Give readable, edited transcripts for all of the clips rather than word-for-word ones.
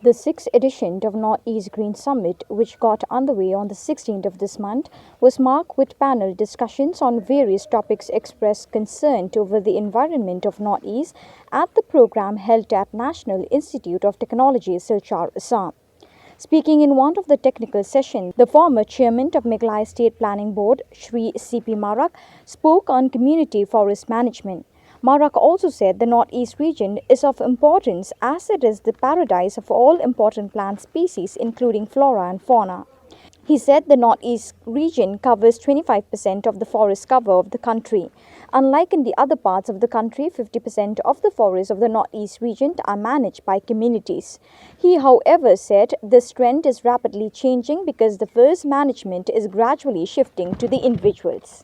The sixth edition of Northeast Green Summit, which got underway on the 16th of this month, was marked with panel discussions on various topics expressed concern over the environment of Northeast at the program held at National Institute of Technology, Silchar, Assam. Speaking in one of the technical sessions, the former chairman of Meghalaya State Planning Board, Shri C.P. Marak, spoke on community forest management. Marak also said the Northeast region is of importance as it is the paradise of all important plant species, including flora and fauna. He said the Northeast region covers 25% of the forest cover of the country. Unlike in the other parts of the country, 50% of the forests of the Northeast region are managed by communities. He, however, said this trend is rapidly changing because the forest management is gradually shifting to the individuals.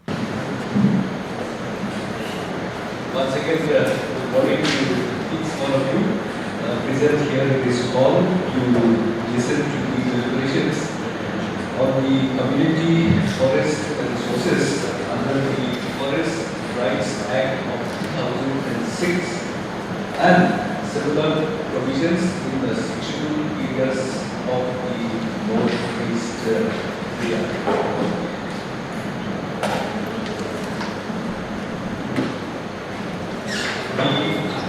Once again, good morning to each one of you present here in this hall to listen to the deliberations on the community forest resources under the Forest Rights Act of 2006 and similar provisions in the scheduled areas of the Northeast area.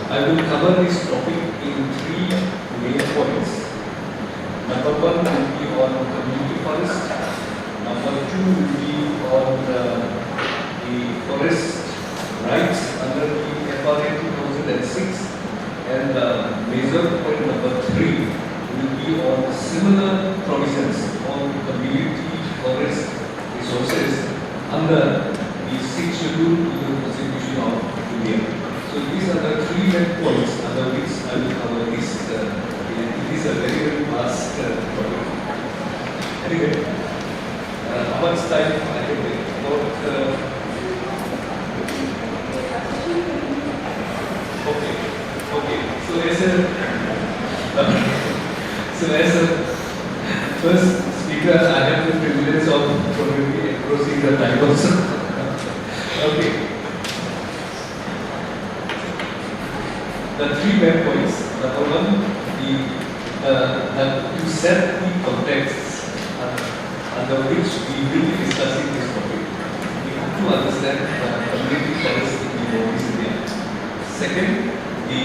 I will cover this topic in three main points. Number one will be on community forest. Number two will be on the forest rights under the FRA 2006. And major point number three will be on similar provisions on community forest resources under the 6th Schedule to the Constitution of India. So these are the three main points under which I will cover this. It is a very, very vast topic. Anyway, how much time I can take? Okay. So as a first speaker, I have the privilege of probably engrossing the time also. Okay. The three main points. Number one, to set the context under which we will be discussing this topic. We have to understand the community forest in the Northeast India. Second, the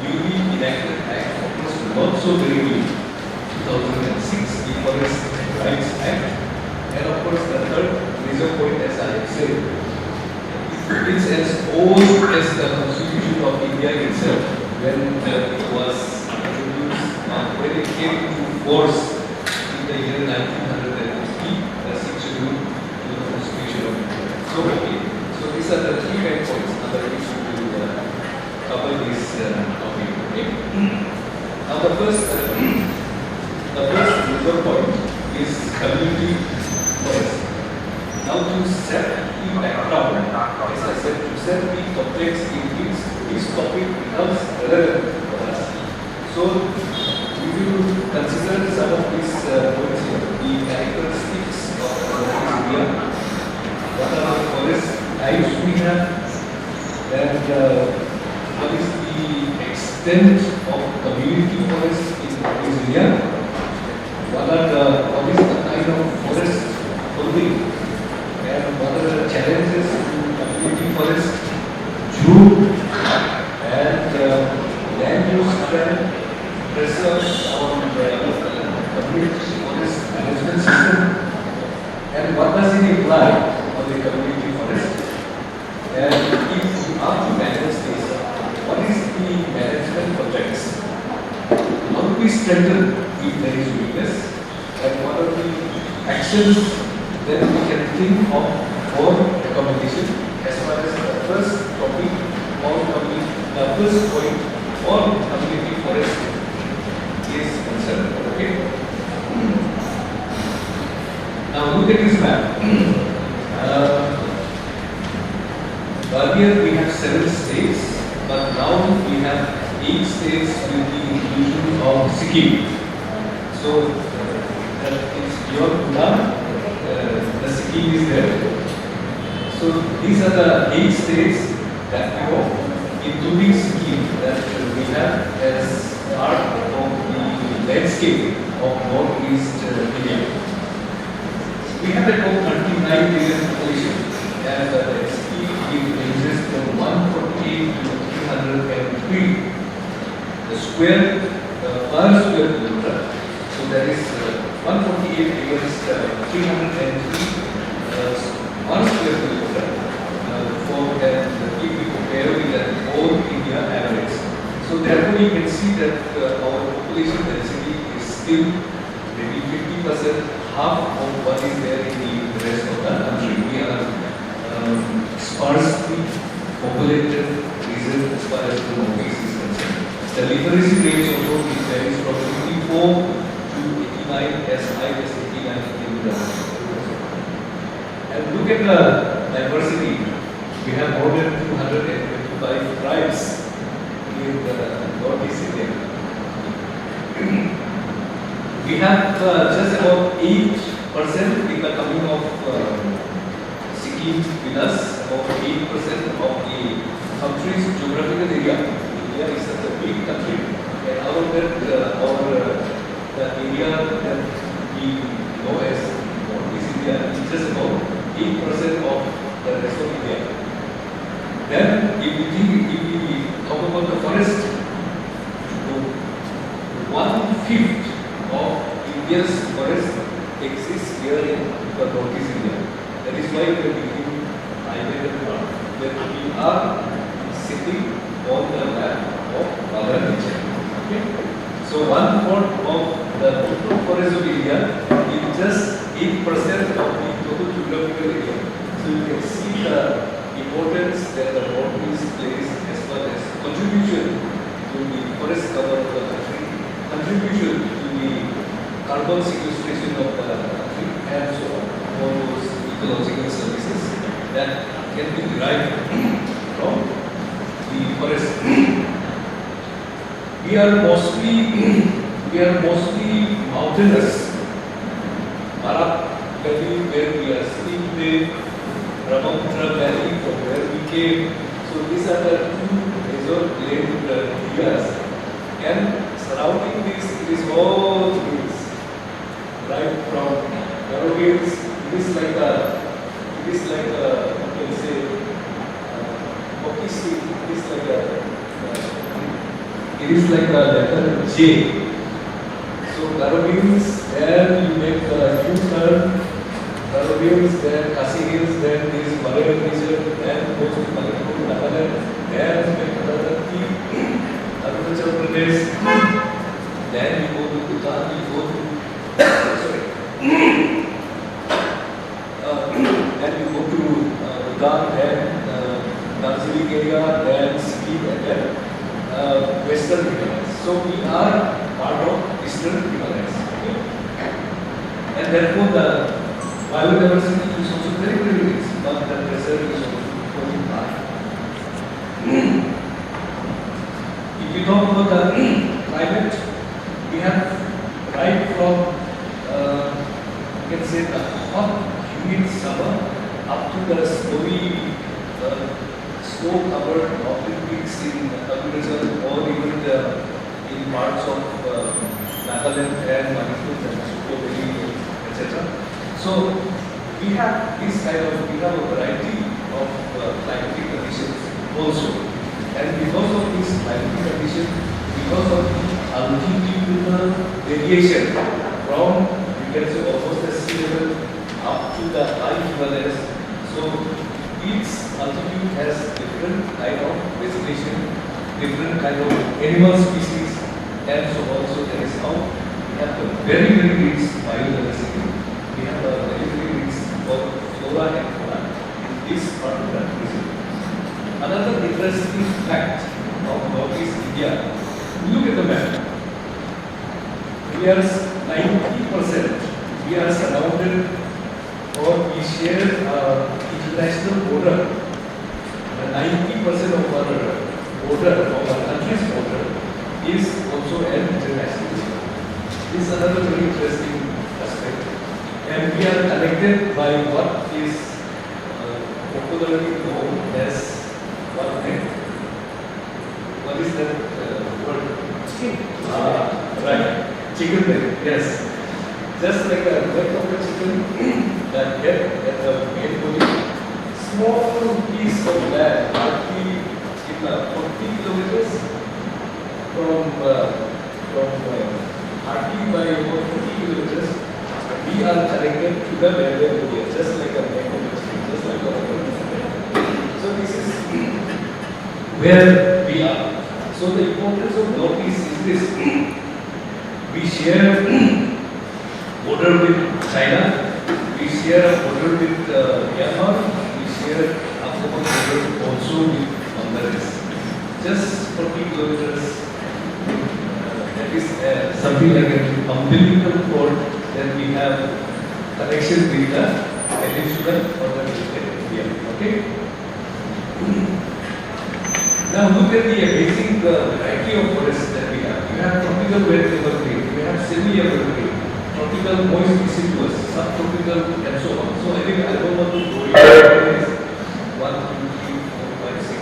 newly enacted Act of course not so very new, 2006, the Forest Rights Act. And of course the third major point, as I have said, it's as old as the Constitution of India itself when it was introduced, when it came into force in the year 1950, the 6th Schedule to the Constitution of India. So these are the three main points under which we will cover this topic. Okay? Now the first major point is community forest. Now to set the background, as I said, to set the context in which this topic becomes relevant for us. So we will consider some of these points here, the characteristics of Northeast India, what are the forest types we have, and what is the extent of community forest in Northeast India, what is the kind of forest holding, and what are the challenges to community forest, June, and land use trend, research on the community forest management system, and what does it imply on the community forest, and if you are to manage this, what is the management projects, how do we strengthen if there is weakness, and what are the actions then we can think of for recommendation as far as the first topic or the first point for community forest is concerned. Okay. Now look at this map. Earlier we have 7 states, but now we have 8 states with the inclusion of Sikkim. So it's beyond Bhutan. The Sikkim is there. So these are the 8 states that we know, including Sikkim, that we have as part of the landscape of northeast India. We have about 39 million population, and the density ranges from 148 to 303 the square per square kilometer. So that is 148 against 303 per square kilometer for that if we compare with the whole India average. So therefore you can see that our population density is still maybe 50%, half of what is there in the rest of the country. We are sparsely populated region as far as the northeast is concerned. The literacy rate also varies from 54 to 89, as high as 89 in the and look at the diversity. We have more than 225 tribes in the northeast India. We have just about 8% in the coming of Sikkim with us, about 8% of the country's geographical area. India is such a big country, and out of that, the area that we know as Northeast India is just about 8% of the rest of India. Then, if we talk about the forest, 1/5 of India's forest exists here in the Northeast India. That is why we are being highlighted that we are sitting on the map of Mother Nature. Okay? So 1/4 of the total forest of India is just 8% of the total geographical area. So you can see the importance that the Northeast plays as far as contribution to the forest cover of the country, contribution to the carbon sequestration of the country, and so on. All those ecological services that can be derived from the forest. We are mostly mountainous. Barak Valley, where we are sitting today, Brahmaputra Valley, from where we came. So these are the two major plain areas, and surrounding this is all hills, right from narrow hills. It is like a you can say hockey stick. It is like a letter J. So narrow hills, then you make a U-turn. Narrow hills, then Kasi hills, then there is Malayan region, then goes to Meghalaya, then Meghalaya, Arunachal Pradesh, then you go to Bhutan, you go to then you go to Bhutan, then Darjeeling area, then Sikkim, and then Western Himalayas. So we are part of Eastern Himalayas. Okay? And therefore the biodiversity is also very, very rich, but the pressure is also very high. If we talk about the climate, we have right from you can say the hot, humid summer up to the snow-covered mountain peaks in Arunachal, or even in parts of Nagaland and Manipur and Sukhumvit, etc. So we have a variety of climatic conditions also, and because of this climatic condition, because of the altitudinal variation from you can say almost the sea level up to the high Himalayas, so each altitude has different kind of vegetation, different kind of animal species, and so also that is how we have a very, very rich biodiversity. We have a very, very rich flora and fauna in this part of the region. Another interesting fact of Northeast India, look at the map. We are 90%, we are surrounded, or we share international border. 90% of our border, of our country's border, is also an international border. This is another very interesting aspect. And we are connected by what is popularly known as what name? What is that word? Chain. Right. chicken leg, yes. Just like a leg of a chicken, the head and the main body. Small piece of land, hardly in 40 kilometers from hardly by about 40 kilometers, we are connected to the railway area, just like a leg of a chicken, just like a so this is where we are. So the importance of Northeast is this. We share border with China, we share a border with Myanmar, we share a border also with Bangladesh. Just 40 kilometers, that is something like an umbilical cord that we have connection with the peninsula or the India. Okay? Now look at the amazing variety of forests that we have. We have tropical wet evergreen, we have semi-evergreen, tropical moist deciduous, subtropical and so on. So I think I don't want to go into 1, 2, 3, 4, 5, 6,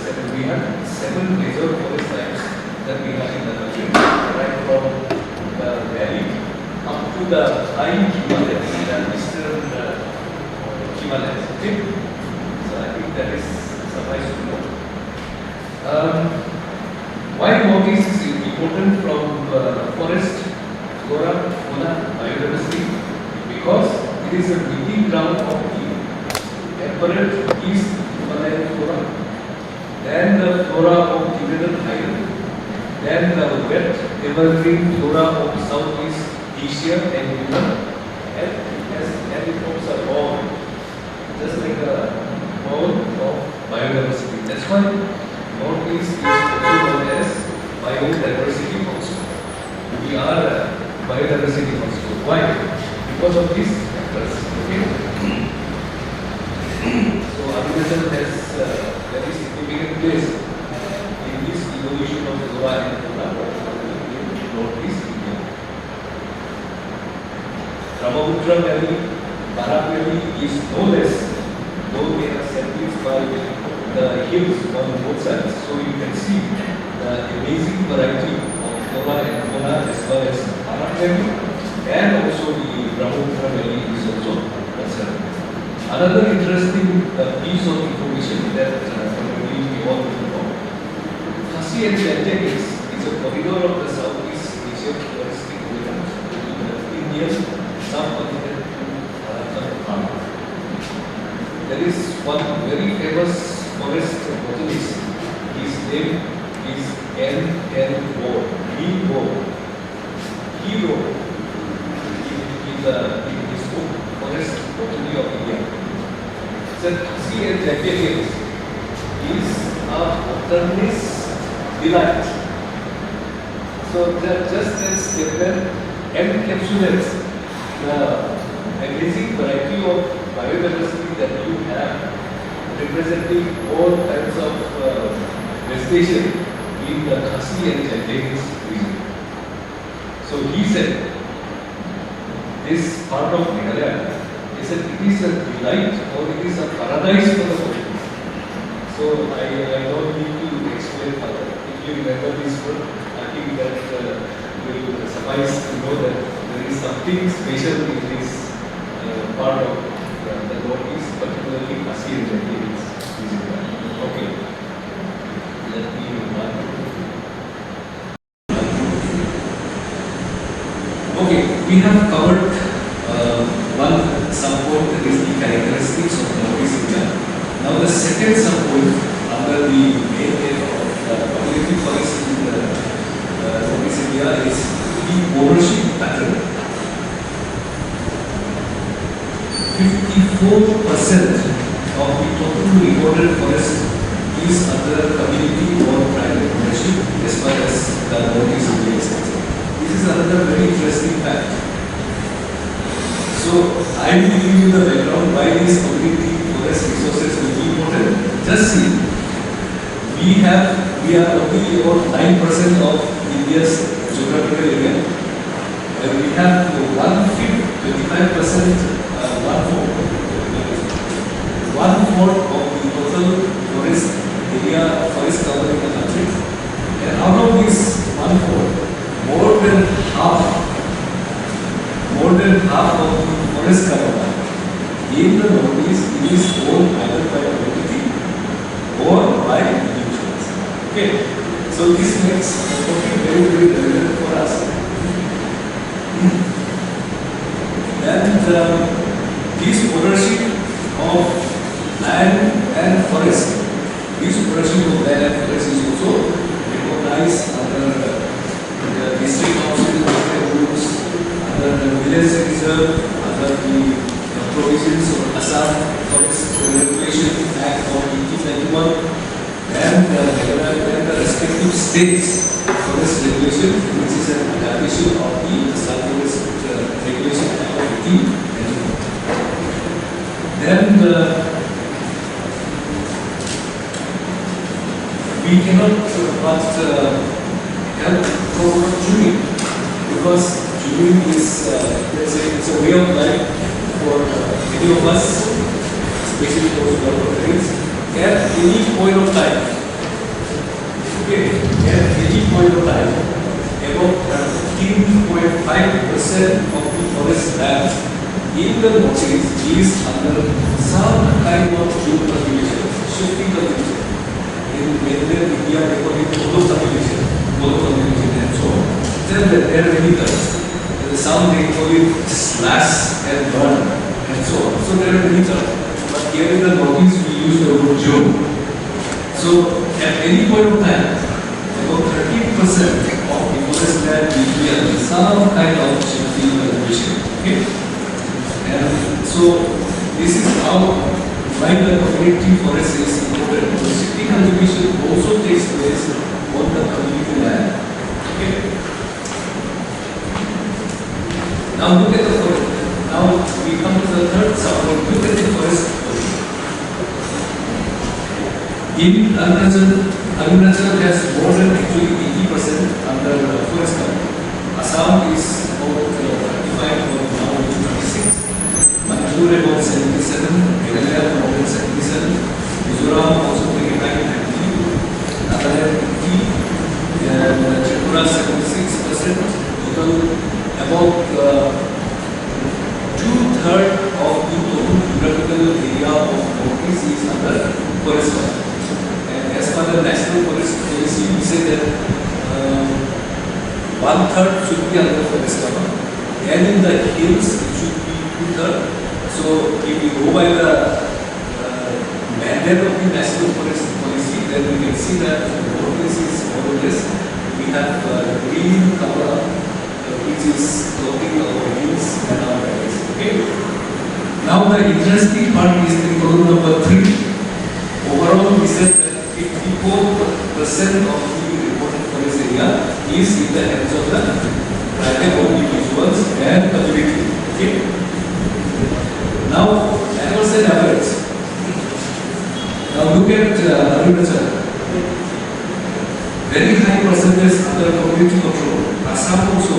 7. We have 7 major forest types that we have in the country, right from the valley up to the high Himalayas, the eastern Himalayas. Okay? So I think that is suffice to know. Why Northeast is important from forest, flora, fauna, biodiversity? Because it is a meeting ground of the temperate East Himalayan flora, then the flora of Tibetan Highland, then the wet evergreen flora of Southeast Asia and Europe, and it forms a ball, just like a ball of biodiversity. That's why Northeast is also known as biodiversity also. We are a biodiversity also. Why? Because of these factors. Okay? So Arunachal has a very significant place in this evolution of flora and fauna in Northeast India. Brahmaputra Valley, Barak Valley is no less, though they are sandwiched by the hills on both sides, so you can see the amazing variety of flora and fauna as well as Barak Valley and also the Brahmaputra Valley is also concerned. Another interesting piece of information that we all know, Khasi and Sheltek is a corridor of the Southeast Asian forested area between the Indian subcontinent to Arakan. There is one very famous forest botanist. His name is N. Ward. He wrote in his book Forest Botany of India. Said Khasi and Jackalians is a botanist's delight. So that just as Japan encapsulates the amazing variety of biodiversity that you have, representing all kinds of vegetation in the Khasi and Japanese region. So he said, this part of Meghalaya, he said it is a delight or it is a paradise for the botanists. So I don't need to explain further. If you remember this word, I think that will suffice to know that there is something special in this part of the Northeast, particularly Khasi and Japanese. Okay. Let me run. Okay, we have covered one subpoint, that is the characteristics of Northeast India. Now the second subpoint under the main area of community forest in Northeast India is the ownership pattern. 54% of the total recorded forest is under community or private ownership as far as the Northeast India is concerned. This is another very interesting fact. So I will give you the background why these community forest resources will be important. Just see, we are only about 9% of India's geographical area, and we have 25%, one-fourth of the total forest area, forest cover in the country. And out of this one-fourth, more than half, more than half of the forest cover in the northeast is owned either by community or by individuals. Okay, so this makes the topic very, very relevant for us. And this ownership of land and forest, this ownership of land and forest is also recognized under the district council rules, under the village reserve, under the provisions of Assam Forest Regulation Act of 1891, and the respective states forest regulation, which is an adaptation of the Assam Forest Regulation Act of 1891. Then we cannot but help promote chewing, because chewing is it's a way of life for many of us, especially those who are veterans, at any point of time. Okay, at any point of time, about 15.5% of the forest land in the northeast is under some kind of due cultivation, shifting cultivation. In mainland India, they call it mono cultivation, and so on. Then there are many terms. Some they call it slash and burn and so on. So there are many terms. But here in the northeast we use the word Joe. So at any point of time, about 13% of the forest land will be under some kind of shifting cultivation. Okay? And so this is how why the community forest is important. So shifting cultivation also takes place on the community land. Okay? Now look at the forest. Now we come to the third subject. Look at the forest. In Arunachal has more than actually 80% under forest cover. Assam is about 35, now 26. Manipur about 77. Meghalaya more than 77. Mizoram also 25, 90. Nagaland 50. And Tripura 76%. Total about 2/3 of the total geographical area of northeast is under forest cover. And as per the national forest policy, we say that 1/3 should be under forest cover, and in the hills it should be 2/3. So if we go by the mandate of the national forest policy, then we can see that the northeast is more or less we have green cover, which is clothing our hills and our valleys. Okay. Now the interesting part is the column number 3. Overall, we said that 54% of the reported forest area is in the hands of the private individuals and community. Okay. Now, that was an average. Now look at Arunachal. Very high percentage under community control. Assam also,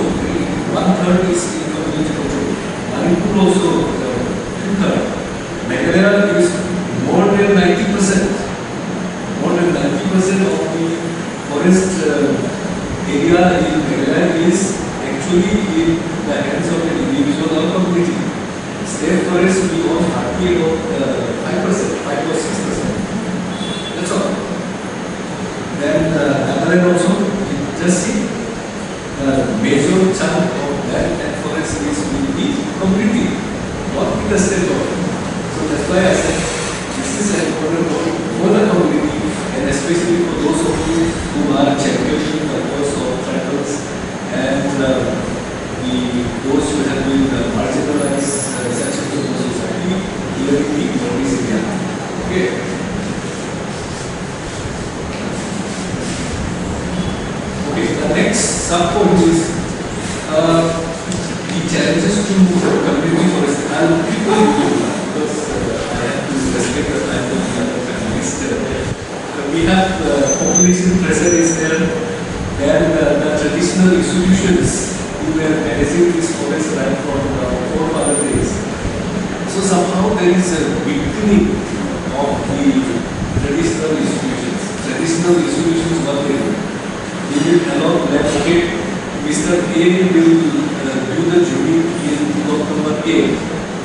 1/3 is in community control. Manipur also 2/3. Meghalaya is more than 90%. More than 90% of the forest area in Meghalaya is actually in the hands of an individual or community. State forest we own hardly about 5%, 5 or 6%. That's all. Then Nagaland also, just see. Major chunk of land and forest is with the community, not with the state government. So that's why I said this is an important point for the community, and especially for those of you who are championing the cause of tribals and those who have been marginalized sections of the society here in the northeast area. Okay. The next sub-point is the challenges to community forest. I will keep going because I have to respect the time of the other panelists. We have population pressure is there, and the traditional institutions who were managing this forest right from forefather days. So somehow there is a weakening of the traditional institutions. Traditional institutions were there. They will allow land. Okay, Mr. A will do the joining in block number A.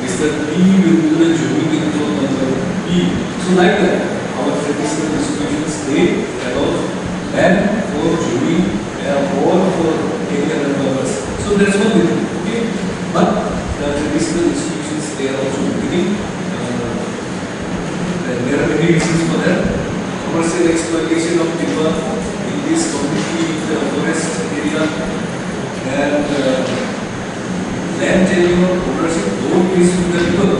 Mr. B will do the joining in block number B. So like that, our traditional institutions, they allow land for joining or for any other purpose. So that's what they do. Okay? But the traditional institutions, they are also beginning. There are many reasons for that. Commercial exploitation of timber in this completely forest area, and land tenure ownership both is with the people,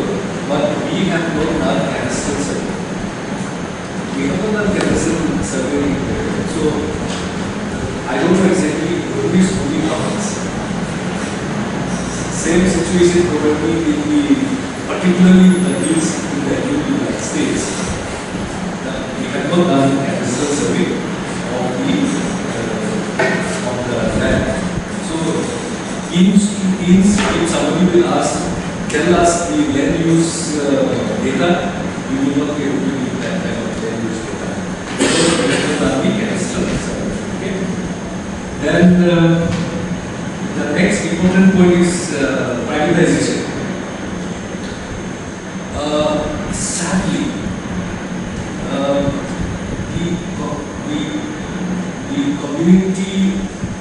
but we have not done cadastral survey. We have not done cadastral survey, so I don't know exactly who is owning how. Same situation probably in the, particularly in the hills in the United States. We have not done cadastral survey of the land. So, if somebody will ask, tell us the land use data, we will not be able to give that kind of land use data. Because we have done the cadastral survey. Okay? Then the next important point is privatization. Sadly, the community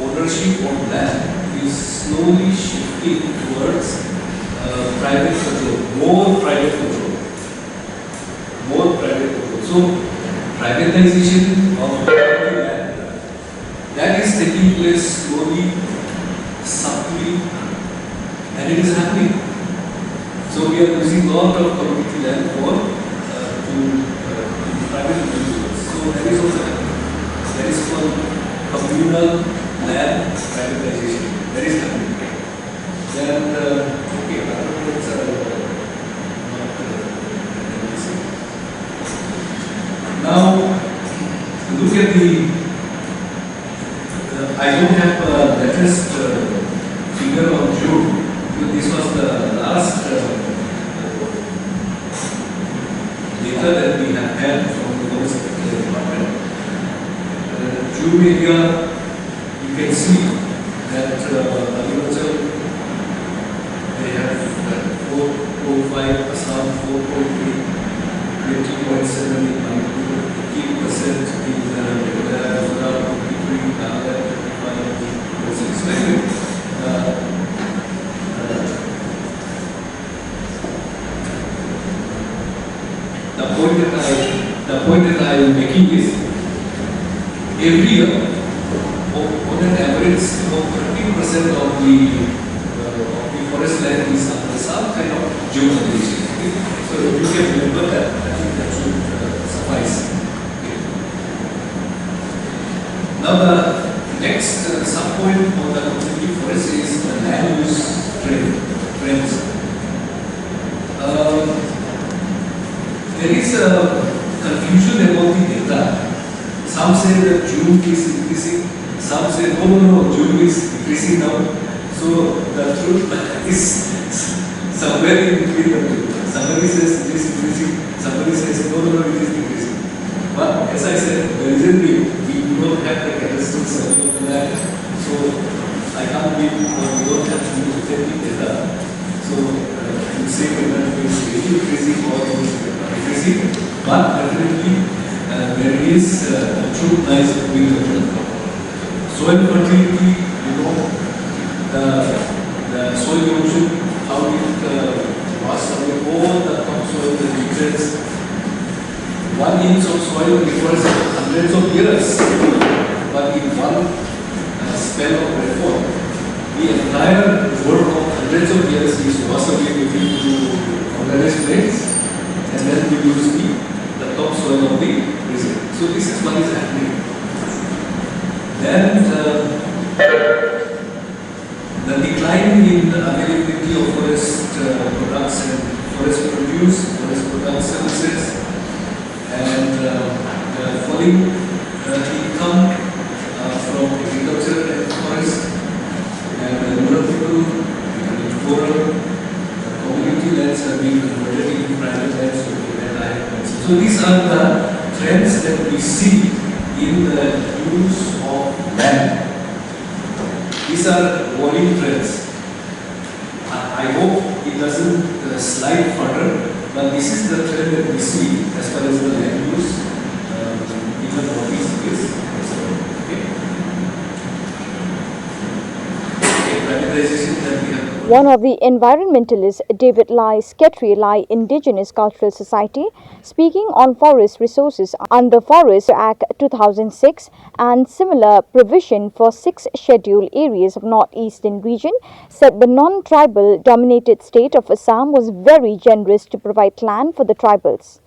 ownership of land is slowly shifting towards private control, more private control. So, privatization of land, that is taking place slowly, subtly, and it is happening. So we are losing a lot of community land for private individuals. So that is also happening. That is called communal land privatization. That is happening. Then okay, other words are not now look at the. I don't have the latest figure of June. This was the last data that we have had from the Forest Department. June area, you can see that agriculture, they have 4.5, Assam 4.8, 20.7 in Manipur, 18% in Meghalaya, 23, Nagaland, 25, it's very good. The point that I am making is every year, on an average, about 30% of the forest land is under some kind of geoconservation. Okay? So if you can remember that, I think that should suffice. Okay. Now the next sub-point on the community forest is the land use trends. There is a confusion about the data. Some say that June is increasing, some say no, June is decreasing now. So the truth is somewhere in between the two. Somebody says it is increasing, somebody says no, it is decreasing. But as I said, the reason being, we do not have the cadastral survey of the land. So I can't give, we don't have the authentic data. So to say whether it is really increasing or decreasing, but definitely there is a truth lies between the two. Soil fertility, the soil erosion, how it washes away all the topsoil, the nutrients. 1 inch of soil requires hundreds of years, but in one spell of rainfall, the entire work of hundreds of years is washed away maybe to organized plains, and then we use the topsoil of the region. So this is what is happening. Then the decline in the availability of forest products and forest produce, forest product services, and falling income from agriculture and forest, and rural people becoming poorer, community lands are being converted into private lands to land I have mentioned. So these are the trends that we see in the use of land. These are worrying trends. I hope it doesn't slide further, but this is the trend that we see as far as the land use in the Northeast is concerned. Okay, privatization that we have. One of the environmentalists, David Lai Sketri Lai Indigenous Cultural Society, speaking on forest resources under Forest Act 2006 and similar provision for 6 scheduled areas of northeastern region, said the non-tribal dominated state of Assam was very generous to provide land for the tribals.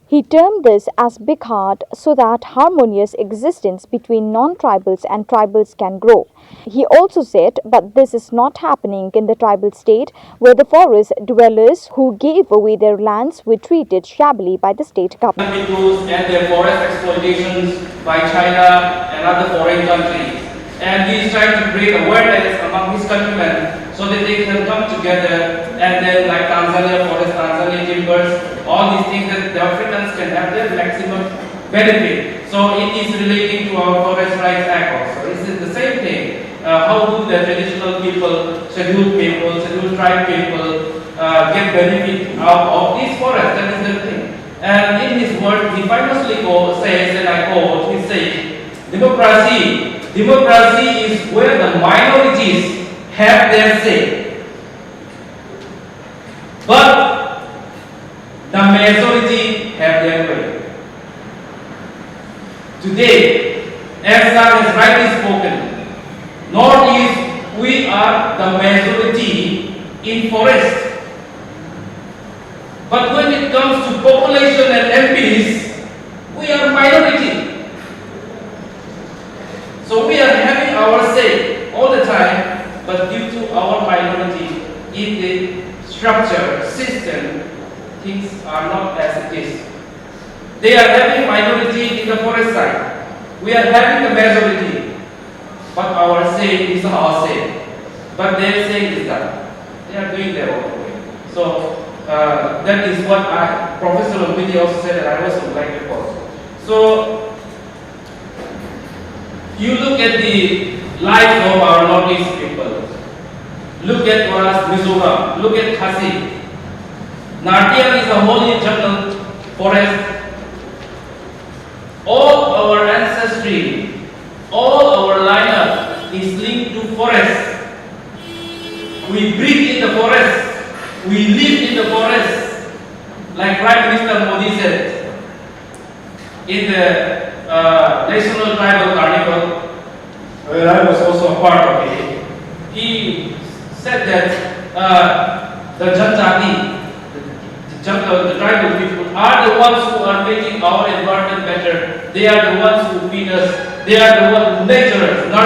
He termed this as Big Heart so that harmonious existence between non-tribals and tribals can grow. He also said, but this is not happening in the tribal state where the forest dwellers who gave away their lands were treated shabbily by the state government. And their forest exploitations by China and other foreign countries. And he is trying to create awareness among his countrymen so that they can come together and then like Tanzania forest, Tanzania timbers, all these things that the Africans can have their maximum benefit. So it is relating to our Forest Rights Act also. This is the same thing. How do the traditional people, scheduled tribe people get benefit out of this forest? That is the thing. And in his word, he famously says, and I quote, he says, democracy is where the minorities have their say. But the majority have their way. Today, as Sam has rightly spoken, Northeast, we are the majority in forest. But when it comes to population and MPs, we are minority. So we are having our say all the time, but due to our minority in the structure, system, things are not as it is. They are having minority in the forest side. We are having the majority. But our say is our say. But their say is that. They are doing their own way. So that is what Professor Ombidi also said, and I also like to quote. So you look at the lives of our Northeast people. Look at Mizoram. Look at Khasi. Nartian is a holy jungle forest. All our ancestry, all our lineup is linked to forest. We breathe in the forest. We live in the forest. Like Prime Minister Modi said in the National Tribal Carnival, where I was also a part of it. He said that the Janjati, the tribal people, are the ones who are making our environment better. They are the ones who feed us. They are the ones who nurture us.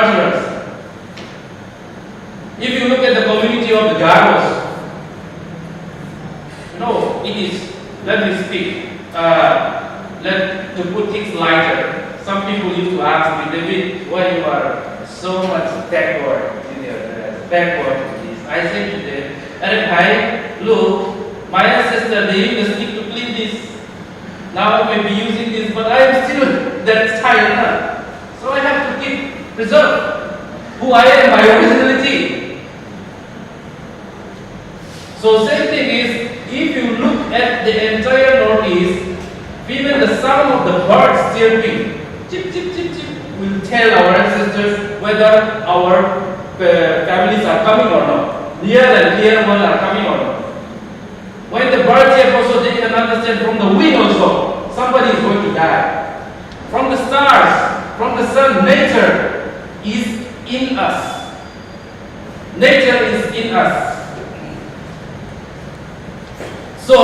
If you look at the community of the Garos, it is, let me speak, to put things lighter. Some people used to ask me, David, why you are so much backward in your backward in this? I said to them, hey, look, my ancestors, they used a stick to clean this. Now I may be using this, but I am still that child. So I have to keep preserve who I am, my originality. So same thing is, if you look at the entire Northeast, even the sound of the birds chirping, chip, chip, chip, chip, will tell our ancestors whether our families are coming or not. Near and dear ones are coming or not. When the birds chirp also, they can understand from the wind also, somebody is going to die. From the stars, from the sun, nature is in us. Nature is in us. So,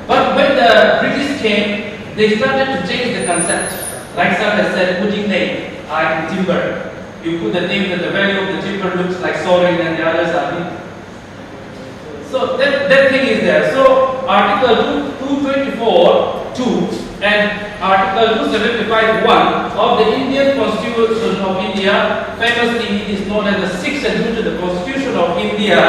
but when the British came, they started to change the concept. Like Sam has said, putting name like timber. You put the name that the value of the timber looks like soaring and the others are big. So that thing is there. So Article 224(2) and Article 275(1) of the Indian Constitution of India, famously it is known as the 6th schedule to the Constitution of India,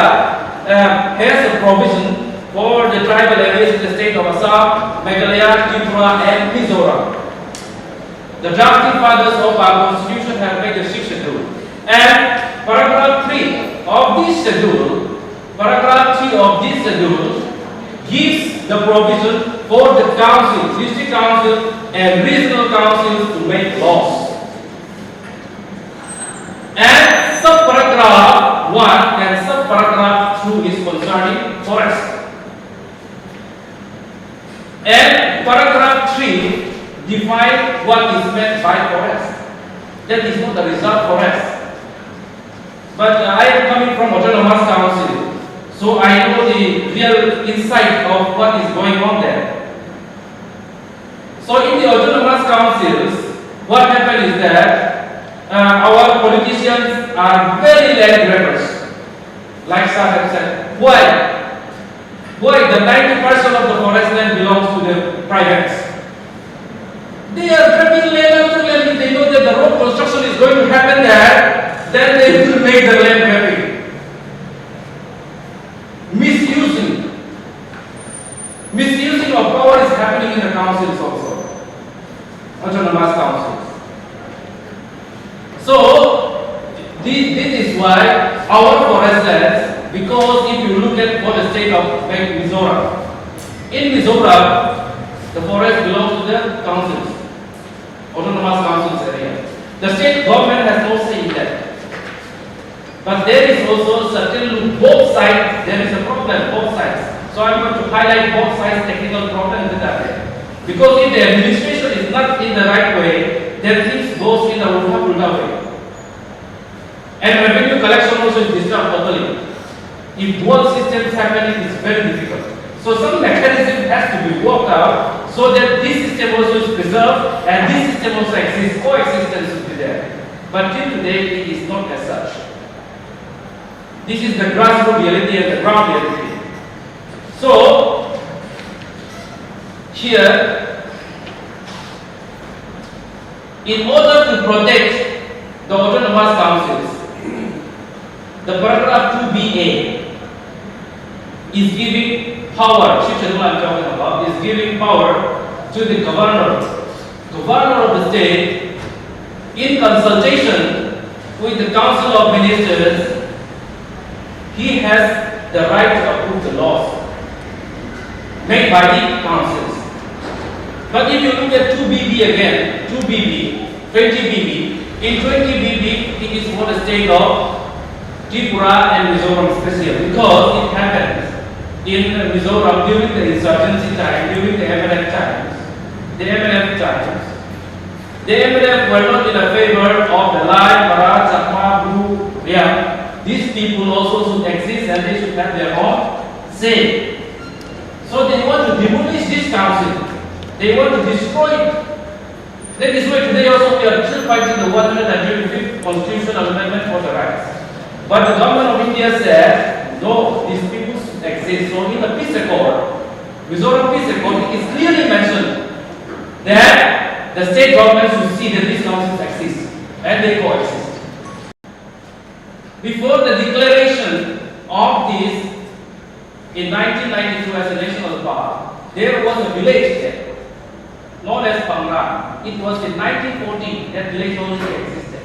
has a provision for the tribal areas in the state of Assam, Meghalaya, Tripura and Mizoram. The drafting fathers of our constitution have made a 6th schedule. And of this schedule, paragraph 3 of this schedule gives the provision for the council, district council and regional councils to make laws. And subparagraph 1 and subparagraph 2 is concerning forest. And paragraph 3 defines what is meant by forest. That is not the reserve forest. But I am coming from autonomous council, so I know the real insight of what is going on there. So in the autonomous councils, what happens is that our politicians are very land grabbers. Like Sir have said, why? Why the 90% of the forest land belongs to the privates? They are grabbing land after land. If they know that the road construction is going to happen there, then they will make the land grabbing. Misusing of power is happening in the councils also, autonomous councils. So this is why our forest lands, because if you look at what the state of Mizoram, in Mizoram, the forest belongs to the councils, autonomous councils area. The state government has no say in that. But there is also certain both sides, there is a problem, both sides. So I am going to highlight both sides technical problems that are there. Because if the administration is not in the right way, then things goes in a ulta way. And revenue collection also is disturbed totally. If dual systems happen, it is very difficult. So some mechanism has to be worked out so that this system also is preserved and this system also exists, coexistence will be there. But till today, it is not as such. This is the grassroots reality and the ground reality. So, here, in order to protect the autonomous councils, the paragraph 2BA is giving power, Chief Schedule I am talking about, is giving power to the governor of the state in consultation with the Council of Ministers. He has the right to approve the laws made by the councils. But if you look at 2BB again, 2BB, 20BB, in 20BB it is for the state of Tripura and Mizoram special, because it happened in Mizoram during the insurgency time, during the MLF times. The MLF were not in a favor of the Lai, Mara, Chakma, Bru, Riam. These people also should exist and they should have their own say. So they want to demolish this council. They want to destroy it. That is why today also we are still fighting the 125th constitutional amendment for the rights. But the government of India said, no, these people should exist. So in the peace accord, Mizoram peace accord, it is clearly mentioned that the state government should see that these councils exist and they coexist. Before the declaration of this in 1992 as a national park, there was a village there, known as Pangra. It was in 1914 that village already existed.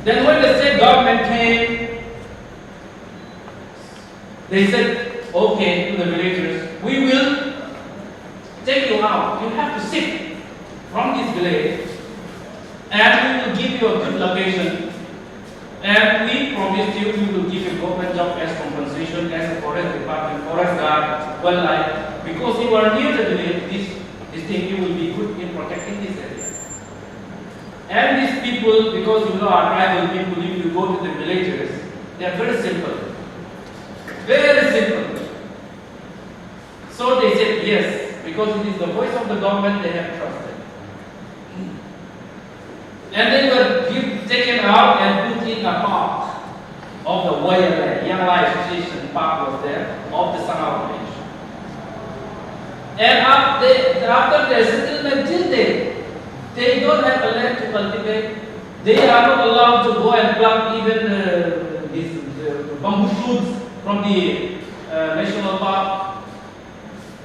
Then when the state government came, they said, okay, to the villagers, we will take you out. You have to shift from this village and we will give you a good location. And we promised you we will give you government job as compensation as a forest department, forest guard, wildlife. Because you are near the village, this thing you will be good in protecting this area. And these people, because you know our tribal people, if you go to the villages, they are very simple. Very simple. So they said yes, because it is the voice of the government they have trusted. And they were taken out and put in a park of the YLA, Young Life Association Park was there, of the Sangha village. And after their settlement till date, they don't have a land to cultivate. They are not allowed to go and pluck even these bamboo shoots from the national park.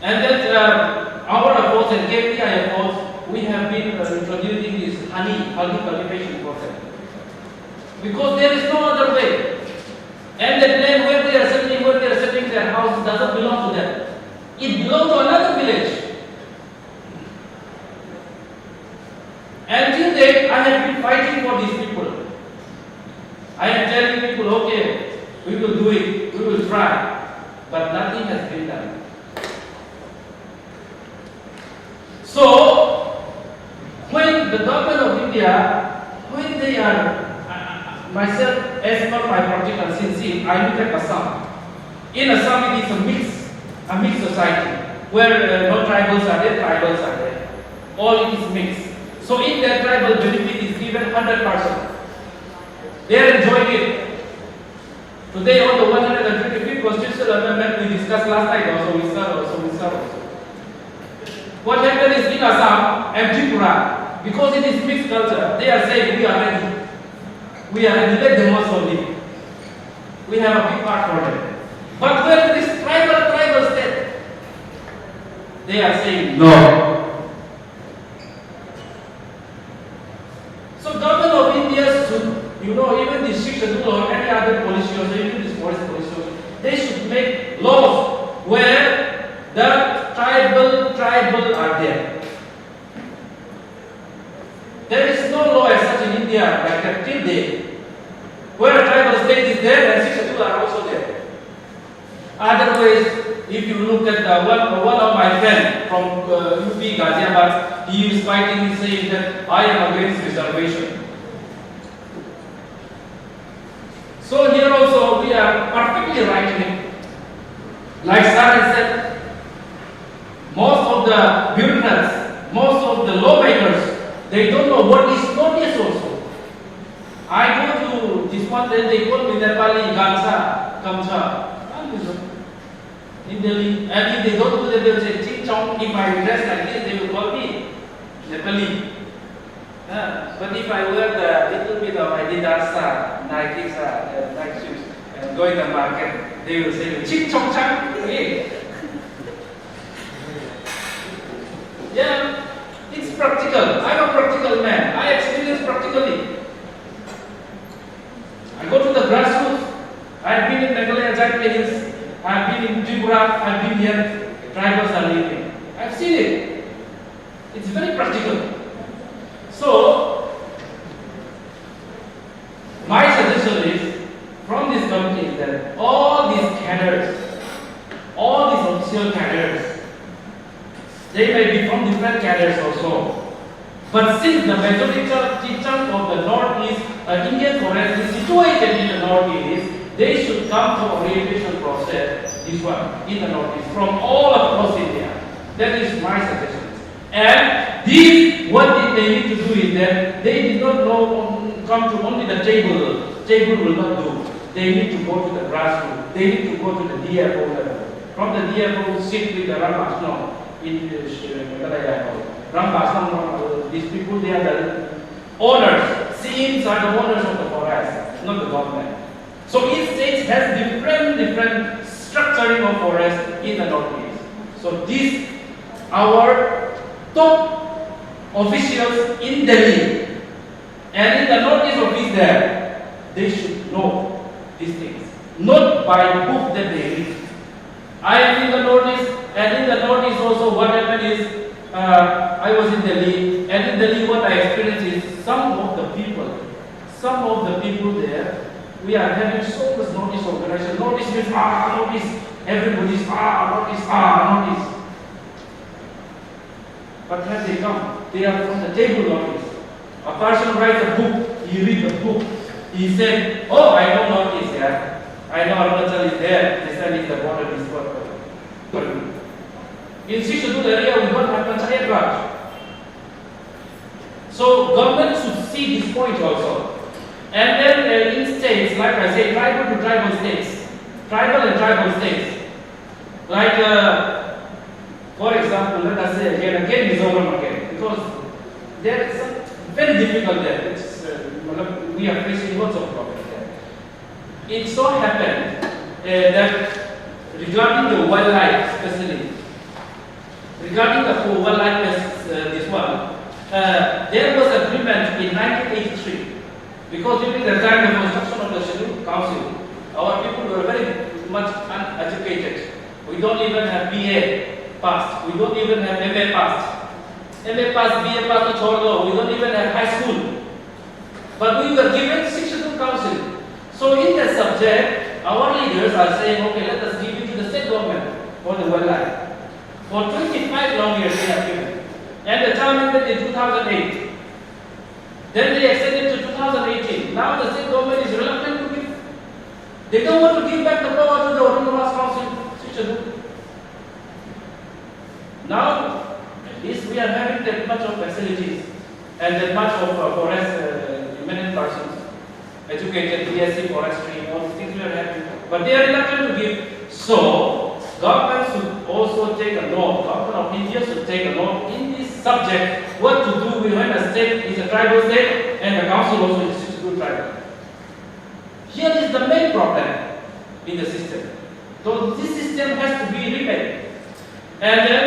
And then our efforts and KPI efforts, we have been introducing this honey cultivation process. Because there is no other way. And the land where they are settling their houses doesn't belong to them. It belongs to another village. Until then, I have been fighting for these people. I am telling people, okay, we will do it, we will try, but nothing has been done. So, when the government of India, when they are, myself, as per my practical since I look at Assam. In Assam, it is a mixed society, where no tribals are there, tribals are there. All is mixed. So if their tribal benefit is given 100%, they are enjoying it. Today on the 125th constitutional amendment we discussed last night also. What happened is in Assam and Tripura, because it is mixed culture, they are saying we are ready. We are ready, let them also live. We have a big part for them. But when this tribal state, they are saying no. So government of India should, even this Shillong or any other policy or even this forest policy, they should make laws where the tribal are there. There is no law as such in India like that till date, where a tribal state is there and Shillong are also there. Otherwise, if you look at one of my friends from UP Ghaziabad, he is fighting, saying that I am against reservation. So here also we are perfectly right in it. Like Sir has said, most of the bureaucrats, most of the lawmakers, they don't know what is notice also. I go to this one, then they call me Nepali Kamsa. In Delhi, and if they don't do that, they will say Ching Chong. If I dress like this, they will call me Nepali. But if I wear the little bit of Adidas, Nike shoes, and go in the market, they will say Ching Chong Chang. Yeah, it's practical. I'm a practical man. I experience practically. I go to the grassroots. I've been in Meghalaya Health. I've been in Tripura, I've been here, tribals are living. I've seen it. It's very practical. So, my suggestion is, from this committee, that all these cadres, all these official cadres, they may be from different cadres also. But since the majority chunk of the Northeast, Indian forest is situated in the Northeast, they should come to orientation process, this one, in the Northeast, from all across India. That is my suggestion. And these, what they need to do is that they did not come to only the table. Table will not do. They need to go to the grassroots. They need to go to the DFO level. From the DFO, sit with the Rambasno in Meghalaya Health. These people, they are the owners. CMs are the owners of the forest, not the government. So each state has different structuring of forest in the Northeast. So these our top officials in Delhi and in the Northeast office there, they should know these things. Not by book that they read. I am in the Northeast, and in the Northeast also what happened is I was in Delhi, and in Delhi what I experienced is some of the people there, we are having so much notice organization. Notice means notice. Everybody's notice. But when they come, they are from the table notice. A person writes a book, he reads the book. He said, oh, I don't notice here. I know Arunachal is there. This one is the border, this one. In Shillong area, we don't have Panchayat Raj. So government should see this point also. And then in states, like I say, tribal to tribal states, tribal and tribal states. Like, for example, let us say again Mizoram again, because there is some very difficult there. We are facing lots of problems there. It so happened that regarding the wildlife, especially regarding the wildlife, this one, there was agreement in 1983. Because during the time of construction of the Shillong Council, our people were very much uneducated. We don't even have BA passed. We don't even have MA passed. MA passed, BA passed to Chordo. We don't even have high school. But we were given Shiksha Council. So in that subject, our leaders are saying, okay, let us give it to the state government for the wildlife. For 25 long years they have given. And the term ended in 2008. Then they extended to 2018. Now the state government is reluctant to give. They don't want to give back the power to the Autonomous Council. Now, at least we are having that much of facilities and that much of forest eminent persons, educated, BSc forestry, all these things we are having. But they are reluctant to give. So, government should also take a note, government of India should take a note in this subject, what to do when a state is a tribal state and the council also is a tribal. Here is the main problem in the system. So this system has to be remade. And then,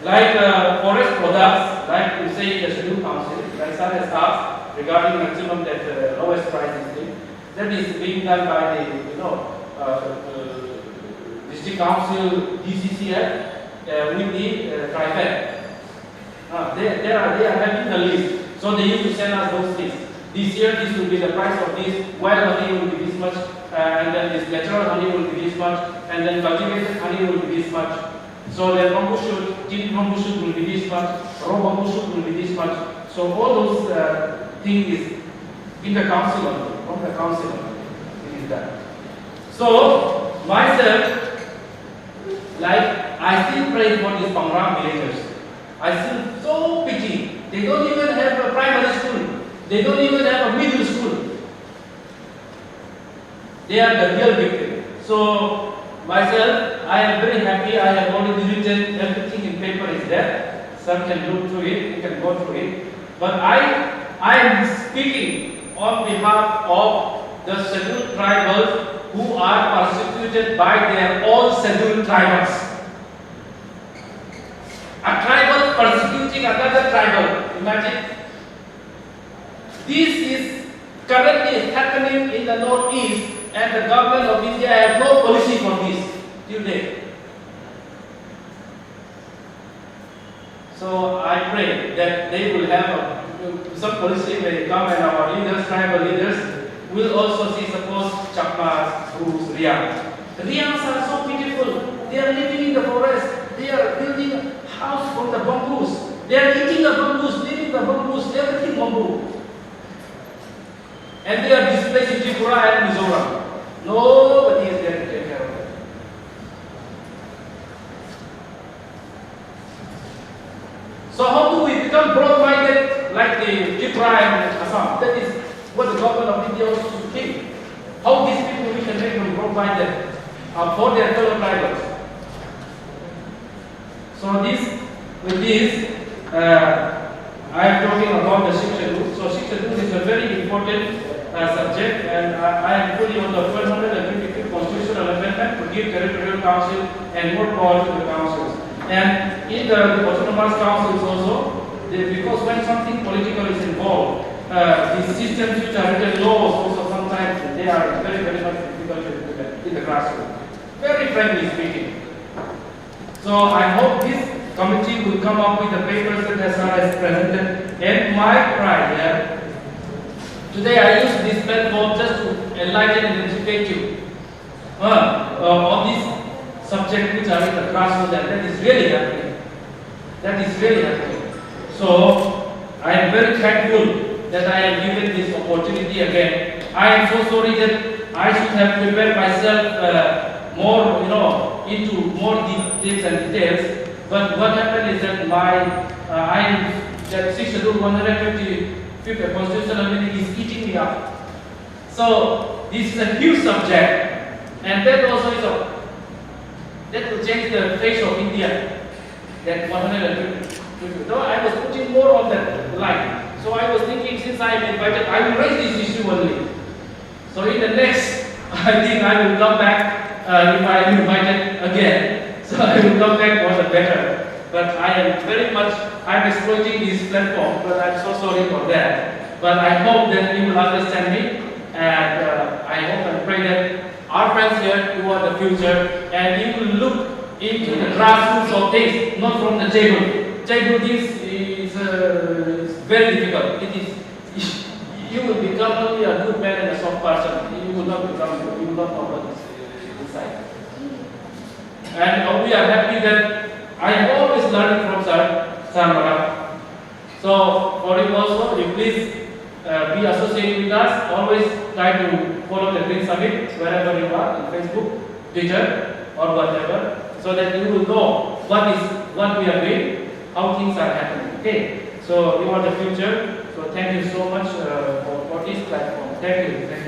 like forest products, like you say in the Shillong Council, like Sir has asked regarding maximum that lowest price is thing, that is being done by the District Council, DCCF, with the tribal. They are having the list. So they used to send us those lists. This year, this will be the price of this, wild honey will be this much, and then this natural honey will be this much, and then cultivated honey will be this much. So the bamboo shoot, tin bamboo shoot will be this much, raw bamboo shoot will be this much. So all those things is in the council only, from the council only, it is done. So myself, like I still pray for these Pangrang villagers. I still so pity. They don't even have a primary school. They don't even have a middle school. They are the real victim. So myself, I am very happy. I have already written everything in paper is there. Some can look through it, you can go through it. But I am speaking on behalf of the scheduled tribals who are persecuted by their own scheduled tribals. A tribal persecuting another tribal. Imagine. This is currently happening in the northeast, and the government of India has no policy for this till date. So I pray that they will have some policy when they come, and our leaders, tribal leaders, will also see, suppose Chakmas, Gurus, Riyangs. Riyangs are so beautiful. They are living in the forest. They are building a house from the bamboos. They are eating the bamboos, living the bamboos, everything bamboo. And they are displaced in Tripura and Mizoram. Nobody is there to take care of them. So how do we become broad-minded like the Tripura and Assam? That is what the government of India also should think. How these people we can make them broad-minded for their fellow tribals. So with this, I am talking about the Shiksha Route. So Shiksha Route is a very important subject, and I am fully on the 125th constitutional amendment to give territorial council and more power to the councils. And in the autonomous councils also, because when something political is involved, the systems which are written laws also sometimes they are very, very much difficult to implement in the grassroots. Very frankly speaking. So I hope this committee will come up with the papers that Sir has presented. And my pride here, today I use this platform just to enlighten and educate you on this subject which are in the grassroots, and that is really happening. That is really happening. So I am very thankful that I am given this opportunity again. I am so sorry that I should have prepared myself more, into more details and details. But what happened is that that 155th constitutional amendment is eating me up. So this is a huge subject, and that also is that will change the face of India. That 150. So I was putting more on that line. So I was thinking, since I am invited, I will raise this issue only. So in the next, I think I will come back if I am invited again. So I will come back for the better. But I am very much, I am exploiting this platform, but I am so sorry for that. But I hope that you will understand me, and I hope and pray that our future, and you will look into the grassroots of things, not from the table. Table things is very difficult. You will become only a good man and a soft person. You will not know what is inside. And we are happy that I am always learning from Sir. So for you also, you please be associated with us. Always try to follow the Green Summit wherever you are, on Facebook, Twitter, or whatever, so that you will know what we are doing, how things are happening. Okay. So you are the future. So thank you so much for this platform. Thank you. Thank you.